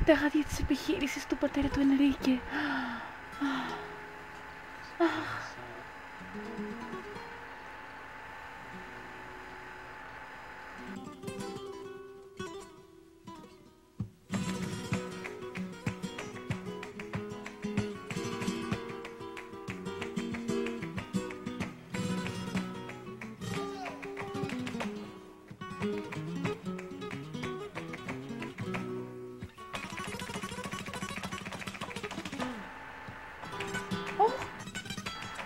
τα γάτια της επιχείρησης του πατέρα του Ενρίκε.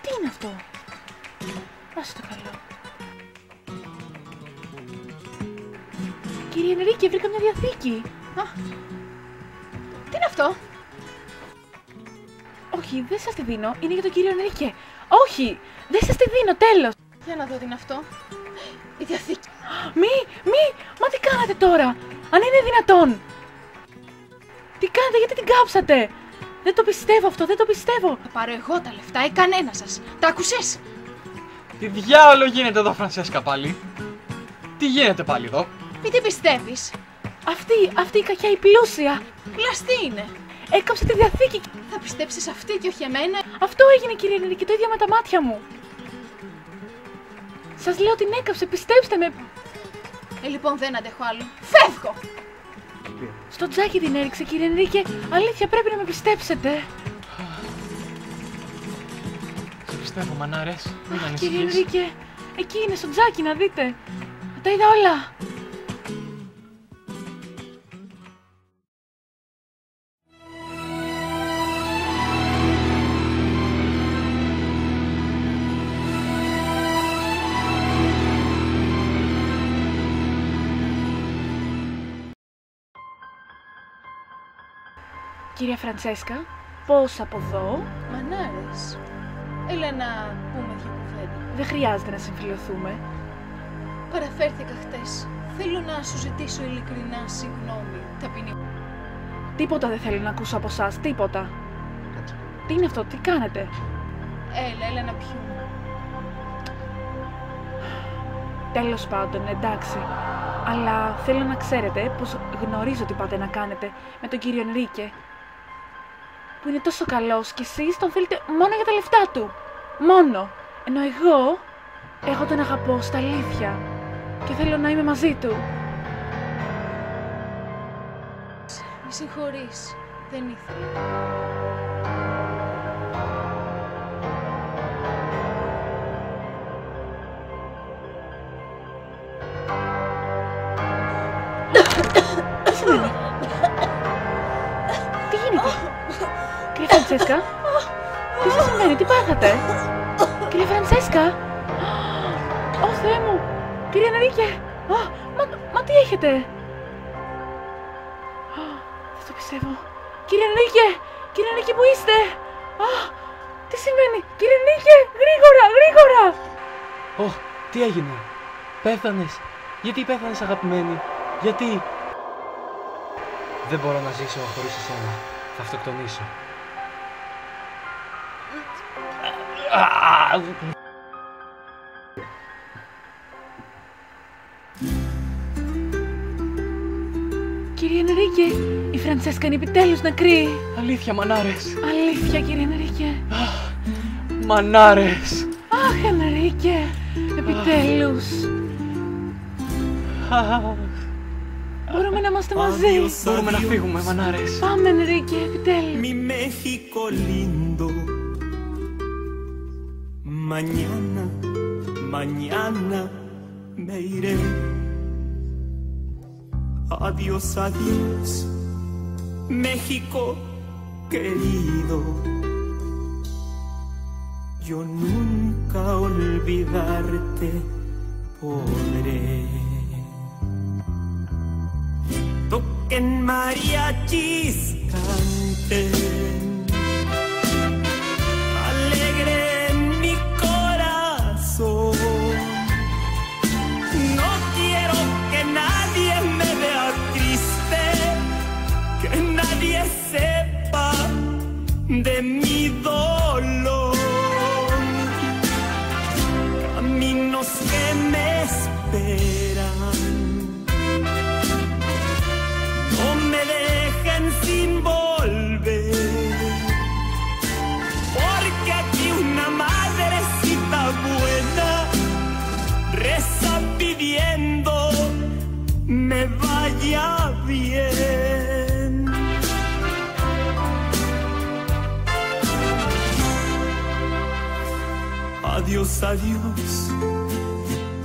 Τι είναι αυτό? Άσε το καλό. Κύριε Ενρίκε, βρήκα μια διαθήκη. Τι είναι αυτό? Όχι, δεν σας τη δίνω. Είναι για τον κύριο Ενρίκε. Όχι, δεν σας τη δίνω, τέλος. Για να δω τι είναι αυτό. Η διαθήκη. Μα τι κάνατε τώρα? Αν είναι δυνατόν. Τι κάνετε, γιατί την κάψατε? Δεν το πιστεύω αυτό, δεν το πιστεύω. Θα πάρω εγώ τα λεφτά ή κανένα σας. Τα άκουσες? Τι διάολο γίνεται εδώ, Φρανσέσκα, πάλι? Τι γίνεται πάλι εδώ? Μην την πιστεύεις. Αυτή η κακιά η πλούσια Πλαστή είναι. έκαψε τη διαθήκη. Θα πιστέψεις αυτή και όχι εμένα. Αυτό έγινε, κύριε Ενρίκε, το ίδιο με τα μάτια μου. Σας λέω την έκαψε, πιστέψτε με. Λοιπόν δεν αντέχω άλλο. Φεύγω! Στο τζάκι την έριξε, κύριε Ενρίκε. Αλήθεια, πρέπει να με πιστέψετε. Σε πιστεύω, μανάρες. Μην Κύριε ανησυχείς. Ενρίκε, εκεί είναι στο τζάκι, να δείτε. Τα είδα όλα. Κυρία Φραντσέσκα, πώς από εδώ? Μανάρες. Έλα να πούμε δυο κουβέντα. Δεν χρειάζεται να συμφιλιωθούμε. Παραφέρθηκα χτες. Θέλω να σου ζητήσω ειλικρινά συγγνώμη, ταπεινή. Τίποτα δεν θέλω να ακούσω από εσάς, τίποτα. Τι είναι αυτό, τι κάνετε? Έλα να πιούμε. Τέλος πάντων, εντάξει. Αλλά θέλω να ξέρετε πως γνωρίζω τι πάτε να κάνετε με τον κύριο Ενρίκε. Που είναι τόσο καλός και εσείς τον θέλετε μόνο για τα λεφτά του. Μόνο. Ενώ εγώ τον αγαπώ στα αλήθεια. Και θέλω να είμαι μαζί του. Μη συγχωρείς. Δεν ήθελα. Τι γίνεται? Κυρία Φραντσέσκα, τι σας συμβαίνει, τι πάθατε? Κυρία Φραντσέσκα! Ω Θεέ μου! Κύριε Ενρίκε! Μα τι έχετε? Δεν το πιστεύω. Κύριε Ενρίκε! Κύριε Ενρίκε, που είστε? Τι συμβαίνει? Κύριε Ενρίκε! Γρήγορα! Τι έγινε? Πέθανες? Γιατί πέθανες, αγαπημένη? Γιατί? Δεν μπορώ να ζήσω χωρίς εσένα. Θα αυτοκτονήσω. Κύριε Ενρίκε, η Φραντσέσκα είναι επιτέλους νεκρή. Αλήθεια, μανάρες. Αλήθεια, κύριε Ενρίκε. Μανάρες. Αχ, Ενρίκε, επιτέλους. Μπορούμε να είμαστε μαζί. Μπορούμε να φύγουμε, μανάρες. Πάμε, Ενρίκε, επιτέλους. Mi México lindo. Mañana me iré. Adiós, adiós, México querido. Yo nunca olvidarte podré. Toquen mariachis, canten, alegre en mi corazón. No quiero que nadie me vea triste, que nadie sepa de mi dolor. Caminos que me esperan no me dejen sin Adiós, adiós,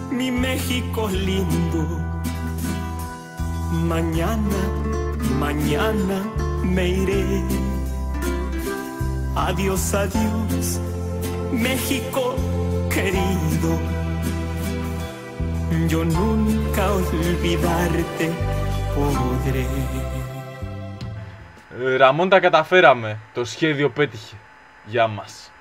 mi México lindo. Mañana, mañana me iré. Adiós, adiós, México querido. Yo nunca olvidarte podré. Ραμόν, τα καταφέραμε. Το σχέδιο πέτυχε. Γεια μας.